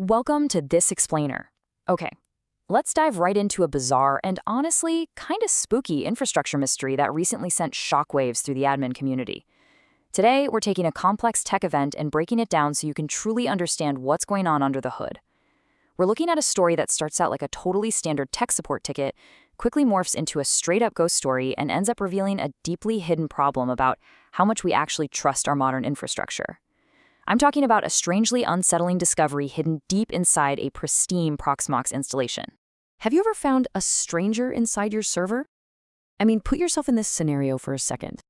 Welcome to This Explainer. Okay, let's dive right into a bizarre and honestly kind of spooky infrastructure mystery that recently sent shockwaves through the admin community. Today, we're taking a complex tech event and breaking it down so you can truly understand what's going on under the hood. We're looking at a story that starts out like a totally standard tech support ticket, quickly morphs into a straight-up ghost story, and ends up revealing a deeply hidden problem about how much we actually trust our modern infrastructure. I'm talking about a strangely unsettling discovery hidden deep inside a pristine Proxmox installation. Have you ever found a stranger inside your server? I mean, put yourself in this scenario for a second.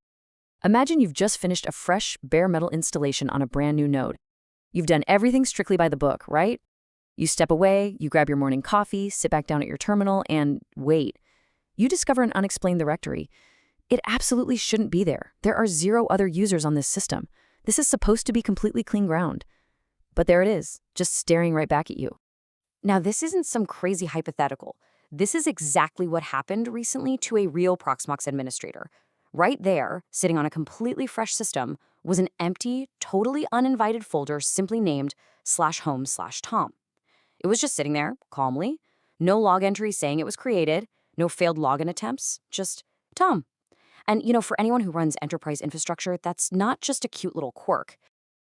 Imagine you've just finished a fresh, bare metal installation on a brand new node. You've done everything strictly by the book, right? You step away, you grab your morning coffee, sit back down at your terminal, and wait. You discover an unexplained directory. It absolutely shouldn't be there. There are 0 other users on this system. This is supposed to be completely clean ground. But there it is, just staring right back at you. Now, this isn't some crazy hypothetical. This is exactly what happened recently to a real Proxmox administrator. Right there, sitting on a completely fresh system, was an empty, totally uninvited folder simply named /home/Tom. It was just sitting there, calmly. No log entry saying it was created, no failed login attempts, just Tom. And, for anyone who runs enterprise infrastructure, that's not just a cute little quirk.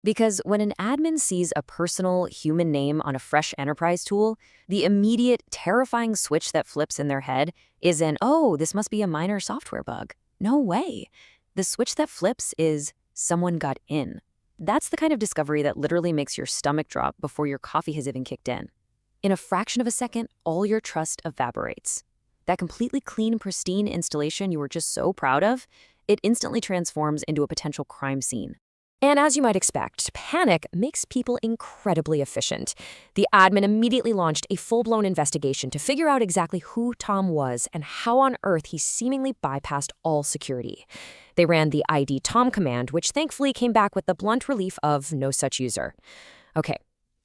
Because when an admin sees a personal, human name on a fresh enterprise tool, the immediate, terrifying switch that flips in their head is oh, this must be a minor software bug. No way. The switch that flips is someone got in. That's the kind of discovery that literally makes your stomach drop before your coffee has even kicked in. In a fraction of a second, all your trust evaporates. That completely clean, pristine installation you were just so proud of, it instantly transforms into a potential crime scene. And as you might expect, panic makes people incredibly efficient. The admin immediately launched a full-blown investigation to figure out exactly who Tom was and how on earth he seemingly bypassed all security. They ran the ID Tom command, which thankfully came back with the blunt relief of no such user. Okay,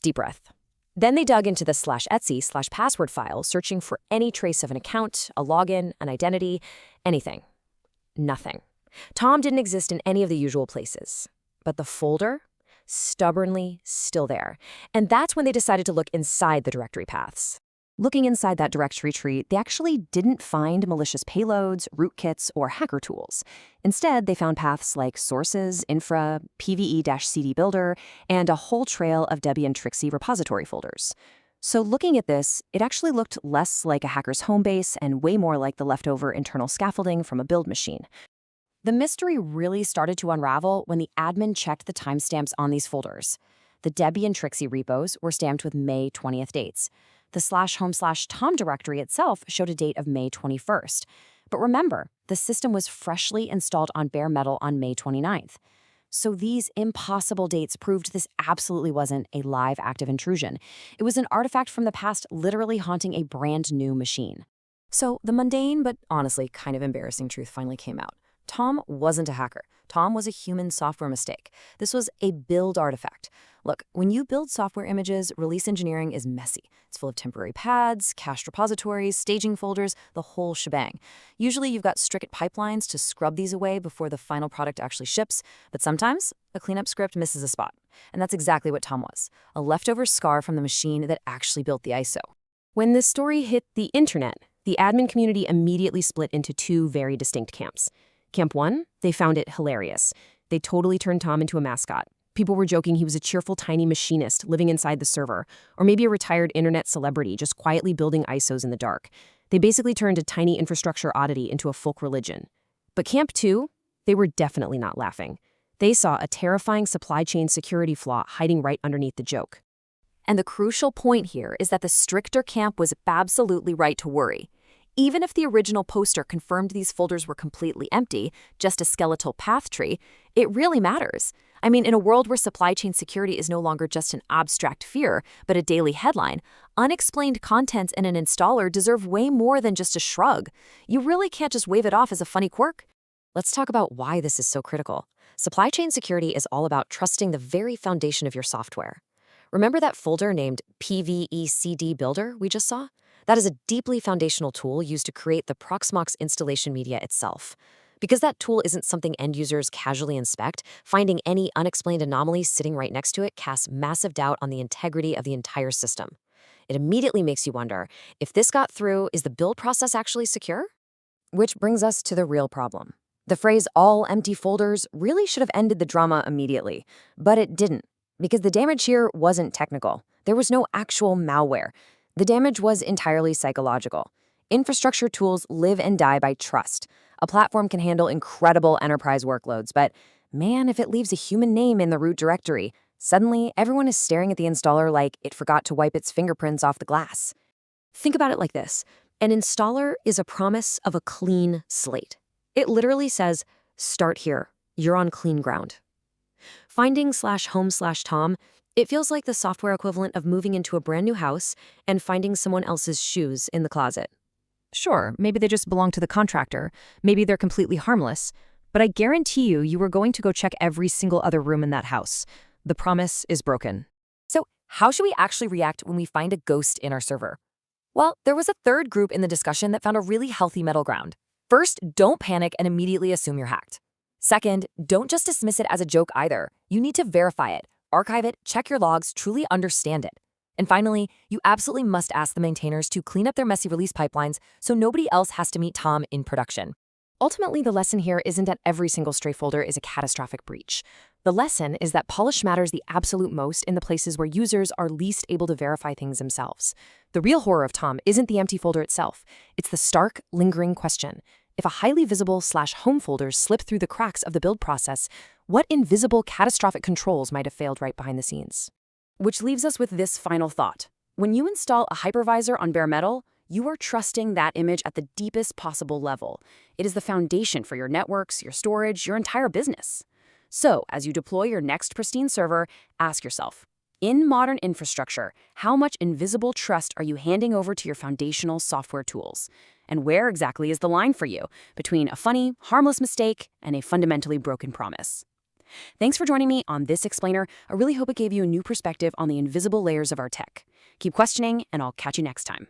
deep breath. Then they dug into the /etc/password file, searching for any trace of an account, a login, an identity, anything. Nothing. Tom didn't exist in any of the usual places. But the folder? Stubbornly still there. And that's when they decided to look inside the directory paths. Looking inside that directory tree, they actually didn't find malicious payloads, rootkits, or hacker tools. Instead, they found paths like sources, infra, PVE-CD builder, and a whole trail of Debian Trixie repository folders. So looking at this, it actually looked less like a hacker's home base and way more like the leftover internal scaffolding from a build machine. The mystery really started to unravel when the admin checked the timestamps on these folders. The Debian Trixie repos were stamped with May 20th dates. The /home/Tom directory itself showed a date of May 21st. But remember, the system was freshly installed on bare metal on May 29th. So these impossible dates proved this absolutely wasn't a live active intrusion. It was an artifact from the past literally haunting a brand new machine. So the mundane but honestly kind of embarrassing truth finally came out. Tom wasn't a hacker. Tom was a human software mistake. This was a build artifact. Look, when you build software images, release engineering is messy. It's full of temporary paths, cached repositories, staging folders, the whole shebang. Usually you've got strict pipelines to scrub these away before the final product actually ships, but sometimes a cleanup script misses a spot. And that's exactly what Tom was, a leftover scar from the machine that actually built the ISO. When this story hit the internet, the admin community immediately split into 2 very distinct camps. Camp 1, they found it hilarious. They totally turned Tom into a mascot. People were joking he was a cheerful tiny machinist living inside the server, or maybe a retired internet celebrity just quietly building ISOs in the dark. They basically turned a tiny infrastructure oddity into a folk religion. But Camp 2, they were definitely not laughing. They saw a terrifying supply chain security flaw hiding right underneath the joke. And the crucial point here is that the stricter camp was absolutely right to worry. Even if the original poster confirmed these folders were completely empty, just a skeletal path tree, it really matters. I mean, in a world where supply chain security is no longer just an abstract fear, but a daily headline, unexplained contents in an installer deserve way more than just a shrug. You really can't just wave it off as a funny quirk. Let's talk about why this is so critical. Supply chain security is all about trusting the very foundation of your software. Remember that folder named PVE-CD builder we just saw? That is a deeply foundational tool used to create the Proxmox installation media itself. Because that tool isn't something end users casually inspect, finding any unexplained anomalies sitting right next to it casts massive doubt on the integrity of the entire system. It immediately makes you wonder, if this got through, is the build process actually secure? Which brings us to the real problem. The phrase all empty folders really should have ended the drama immediately, but it didn't, because the damage here wasn't technical. There was no actual malware. The damage was entirely psychological. Infrastructure tools live and die by trust. A platform can handle incredible enterprise workloads, but man, if it leaves a human name in the root directory, suddenly everyone is staring at the installer like it forgot to wipe its fingerprints off the glass. Think about it like this. An installer is a promise of a clean slate. It literally says, start here. You're on clean ground. Finding/home/Tom, it feels like the software equivalent of moving into a brand new house and finding someone else's shoes in the closet. Sure, maybe they just belong to the contractor. Maybe they're completely harmless. But I guarantee you were going to go check every single other room in that house. The promise is broken. So how should we actually react when we find a ghost in our server? Well, there was a third group in the discussion that found a really healthy middle ground. First, don't panic and immediately assume you're hacked. Second, don't just dismiss it as a joke either. You need to verify it, archive it, check your logs, truly understand it. And finally, you absolutely must ask the maintainers to clean up their messy release pipelines so nobody else has to meet Tom in production. Ultimately, the lesson here isn't that every single stray folder is a catastrophic breach. The lesson is that polish matters the absolute most in the places where users are least able to verify things themselves. The real horror of Tom isn't the empty folder itself. It's the stark, lingering question. If a highly visible/home folder slipped through the cracks of the build process, what invisible catastrophic controls might have failed right behind the scenes? Which leaves us with this final thought. When you install a hypervisor on bare metal, you are trusting that image at the deepest possible level. It is the foundation for your networks, your storage, your entire business. So, as you deploy your next pristine server, ask yourself, in modern infrastructure, how much invisible trust are you handing over to your foundational software tools? And where exactly is the line for you between a funny, harmless mistake and a fundamentally broken promise? Thanks for joining me on This Explainer. I really hope it gave you a new perspective on the invisible layers of our tech. Keep questioning, and I'll catch you next time.